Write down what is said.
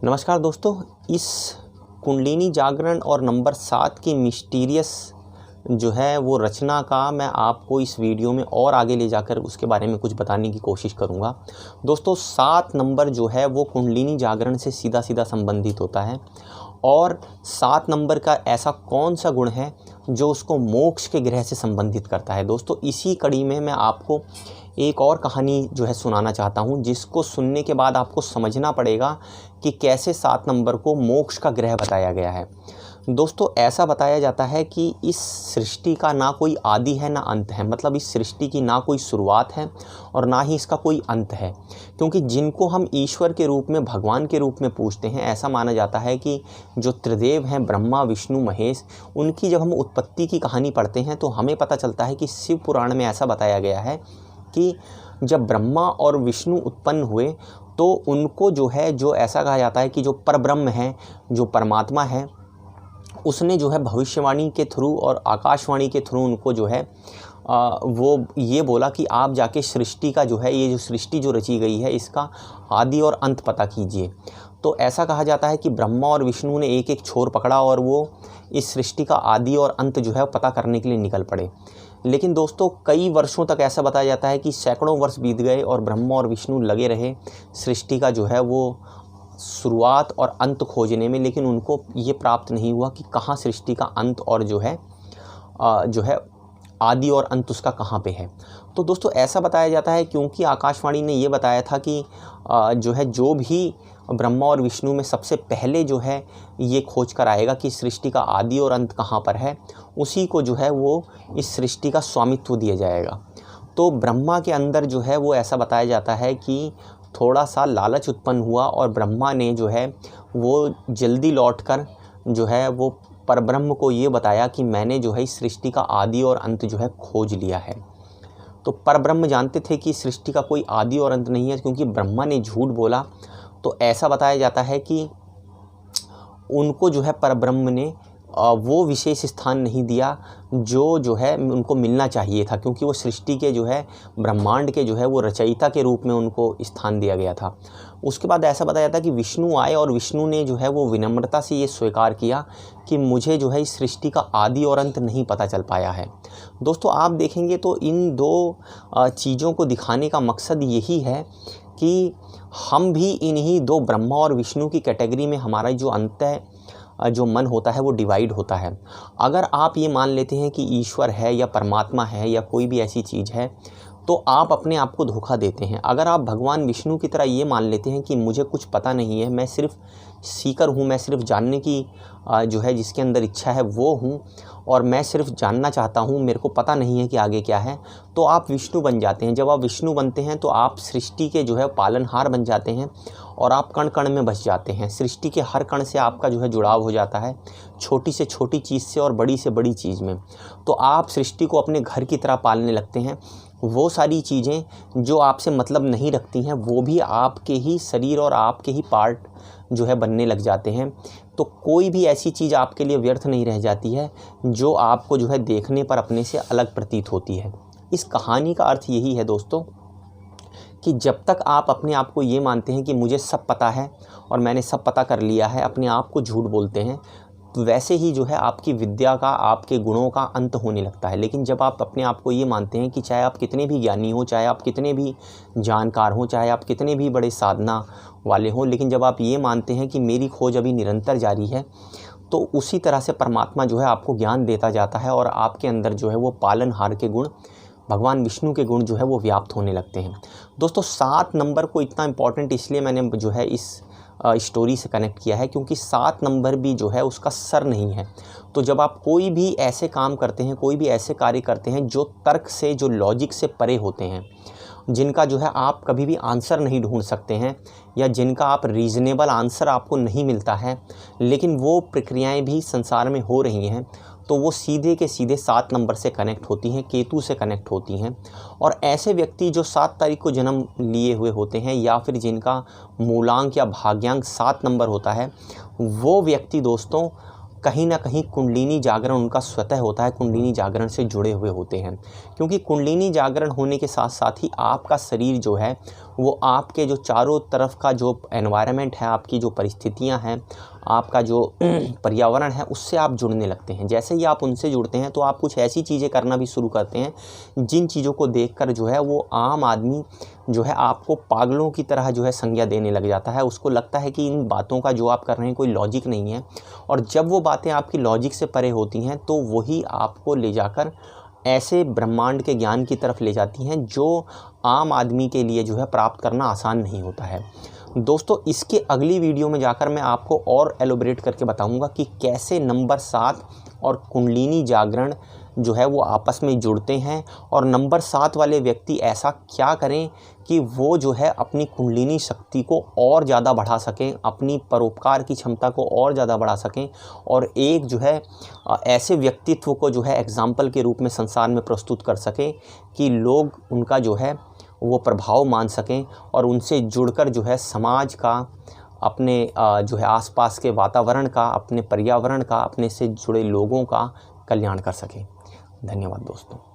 नमस्कार दोस्तों, इस कुंडलिनी जागरण और नंबर 7 की मिस्टीरियस जो है वो रचना का मैं आपको इस वीडियो में और आगे ले जाकर उसके बारे में कुछ बताने की कोशिश करूंगा। दोस्तों 7 नंबर जो है वो कुंडलिनी जागरण से सीधा सीधा संबंधित होता है और 7 नंबर का ऐसा कौन सा गुण है जो उसको मोक्ष के ग्रह से संबंधित करता है। दोस्तों इसी कड़ी में मैं आपको एक और कहानी जो है सुनाना चाहता हूं, जिसको सुनने के बाद आपको समझना पड़ेगा कि कैसे 7 नंबर को मोक्ष का ग्रह बताया गया है। दोस्तों ऐसा बताया जाता है कि इस सृष्टि का ना कोई आदि है ना अंत है, मतलब इस सृष्टि की ना कोई शुरुआत है और ना ही इसका कोई अंत है, क्योंकि जिनको हम ईश्वर के रूप में, भगवान के रूप में पूजते हैं, ऐसा माना जाता है कि जो त्रिदेव हैं ब्रह्मा विष्णु महेश, उनकी जब हम उत्पत्ति की कहानी पढ़ते हैं तो हमें पता चलता है कि शिव पुराण में ऐसा बताया गया है कि जब ब्रह्मा और विष्णु उत्पन्न हुए तो उनको जो है, जो ऐसा कहा जाता है कि जो परब्रह्म है, जो परमात्मा है, उसने जो है भविष्यवाणी के थ्रू और आकाशवाणी के थ्रू उनको जो है वो ये बोला कि आप जाके सृष्टि का जो है, ये जो सृष्टि जो रची गई है इसका आदि और अंत पता कीजिए। तो ऐसा कहा जाता है कि ब्रह्मा और विष्णु ने एक एक छोर पकड़ा और वो इस सृष्टि का आदि और अंत जो है पता करने के लिए निकल पड़े। लेकिन दोस्तों कई वर्षों तक ऐसा बताया जाता है कि सैकड़ों वर्ष बीत गए और ब्रह्मा और विष्णु लगे रहे सृष्टि का जो है वो शुरुआत और अंत खोजने में, लेकिन उनको ये प्राप्त नहीं हुआ कि कहाँ सृष्टि का अंत और जो है आदि और अंत उसका कहाँ पे है। तो दोस्तों ऐसा बताया जाता है क्योंकि आकाशवाणी ने ये बताया था कि जो है, जो भी ब्रह्मा और विष्णु में सबसे पहले जो है ये खोज कर आएगा कि सृष्टि का आदि और अंत कहाँ पर है, उसी को जो है वो इस सृष्टि का स्वामित्व दिया जाएगा। तो ब्रह्मा के अंदर जो है वो ऐसा बताया जाता है कि थोड़ा सा लालच उत्पन्न हुआ और ब्रह्मा ने जो है वो जल्दी लौटकर जो है वो परब्रह्म को ये बताया कि मैंने जो है इस सृष्टि का आदि और अंत जो है खोज लिया है। तो परब्रह्म जानते थे कि सृष्टि का कोई आदि और अंत नहीं है, क्योंकि ब्रह्मा ने झूठ बोला। तो ऐसा बताया जाता है कि उनको जो है परब्रह्म ने वो विशेष स्थान नहीं दिया जो है उनको मिलना चाहिए था, क्योंकि वो सृष्टि के जो है, ब्रह्मांड के जो है वो रचयिता के रूप में उनको स्थान दिया गया था। उसके बाद ऐसा बताया जाता है कि विष्णु आए और विष्णु ने जो है वो विनम्रता से ये स्वीकार किया कि मुझे जो है इस सृष्टि का आदि और अंत नहीं पता चल पाया है। दोस्तों आप देखेंगे तो इन दो चीज़ों को दिखाने का मकसद यही है कि हम भी इन्हीं दो ब्रह्मा और विष्णु की कैटेगरी में हमारा जो अंत है, जो मन होता है वो डिवाइड होता है। अगर आप ये मान लेते हैं कि ईश्वर है या परमात्मा है या कोई भी ऐसी चीज़ है, तो आप अपने आप को धोखा देते हैं। अगर आप भगवान विष्णु की तरह ये मान लेते हैं कि मुझे कुछ पता नहीं है, मैं सिर्फ सीकर हूँ, मैं सिर्फ जानने की जो है जिसके अंदर इच्छा है वो हूँ और मैं सिर्फ जानना चाहता हूँ, मेरे को पता नहीं है कि आगे क्या है, तो आप विष्णु बन जाते हैं। जब आप विष्णु बनते हैं तो आप सृष्टि के जो है पालनहार बन जाते हैं और आप कण कण में बस जाते हैं। सृष्टि के हर कण से आपका जो है जुड़ाव हो जाता है, छोटी से छोटी चीज़ से और बड़ी से बड़ी चीज़ में। तो आप सृष्टि को अपने घर की तरह पालने लगते हैं। वो सारी चीज़ें जो आपसे मतलब नहीं रखती हैं वो भी आपके ही शरीर और आपके ही पार्ट जो है बनने लग जाते हैं। तो कोई भी ऐसी चीज़ आपके लिए व्यर्थ नहीं रह जाती है जो आपको जो है देखने पर अपने से अलग प्रतीत होती है। इस कहानी का अर्थ यही है दोस्तों कि जब तक आप अपने आप को ये मानते हैं कि मुझे सब पता है और मैंने सब पता कर लिया है, अपने आप को झूठ बोलते हैं, तो वैसे ही जो है आपकी विद्या का, आपके गुणों का अंत होने लगता है। लेकिन जब आप अपने आप को ये मानते हैं कि चाहे आप कितने भी ज्ञानी हो, चाहे आप कितने भी जानकार हों, चाहे आप कितने भी बड़े साधना वाले हों, लेकिन जब आप ये मानते हैं कि मेरी खोज अभी निरंतर जारी है, तो उसी तरह से परमात्मा जो है आपको ज्ञान देता जाता है और आपके अंदर जो है वो पालनहार के गुण, भगवान विष्णु के गुण जो है वो व्याप्त होने लगते हैं। दोस्तों 7 नंबर को इतना इम्पॉर्टेंट इसलिए मैंने जो है इस स्टोरी से कनेक्ट किया है क्योंकि 7 नंबर भी जो है उसका सर नहीं है। तो जब आप कोई भी ऐसे काम करते हैं, कोई भी ऐसे कार्य करते हैं जो तर्क से, जो लॉजिक से परे होते हैं, जिनका जो है आप कभी भी आंसर नहीं ढूंढ सकते हैं या जिनका आप रीज़नेबल आंसर आपको नहीं मिलता है, लेकिन वो प्रक्रियाएं भी संसार में हो रही हैं, तो वो सीधे के सीधे 7 नंबर से कनेक्ट होती हैं, केतु से कनेक्ट होती हैं। और ऐसे व्यक्ति जो 7 तारीख को जन्म लिए हुए होते हैं या फिर जिनका मूलांक या भाग्यांक 7 नंबर होता है, वो व्यक्ति दोस्तों कहीं ना कहीं कुंडलिनी जागरण उनका स्वतः होता है, कुंडलिनी जागरण से जुड़े हुए होते हैं। क्योंकि कुंडलिनी जागरण होने के साथ साथ ही आपका शरीर जो है वो आपके जो चारों तरफ का जो एनवायरनमेंट है, आपकी जो परिस्थितियां हैं, आपका जो पर्यावरण है, उससे आप जुड़ने लगते हैं। जैसे ही आप उनसे जुड़ते हैं तो आप कुछ ऐसी चीज़ें करना भी शुरू करते हैं जिन चीज़ों को देखकर जो है वो आम आदमी जो है आपको पागलों की तरह जो है संज्ञा देने लग जाता है। उसको लगता है कि इन बातों का जो आप कर रहे हैं कोई लॉजिक नहीं है, और जब वो बातें आपकी लॉजिक से परे होती हैं तो वही आपको ले जाकर ऐसे ब्रह्मांड के ज्ञान की तरफ ले जाती हैं जो आम आदमी के लिए जो है प्राप्त करना आसान नहीं होता है। दोस्तों, इसके अगली वीडियो में जाकर मैं आपको और एलोबरेट करके बताऊंगा कि कैसे नंबर 7 और कुंडलिनी जागरण जो है वो आपस में जुड़ते हैं, और नंबर 7 वाले व्यक्ति ऐसा क्या करें कि वो जो है अपनी कुंडलिनी शक्ति को और ज़्यादा बढ़ा सकें, अपनी परोपकार की क्षमता को और ज़्यादा बढ़ा सकें, और एक जो है ऐसे व्यक्तित्व को जो है एग्जाम्पल के रूप में संसार में प्रस्तुत कर सकें कि लोग उनका जो है वो प्रभाव मान सकें, और उनसे जुड़कर जो है समाज का, अपने जो है आसपास के वातावरण का, अपने पर्यावरण का, अपने से जुड़े लोगों का कल्याण कर सकें। धन्यवाद दोस्तों।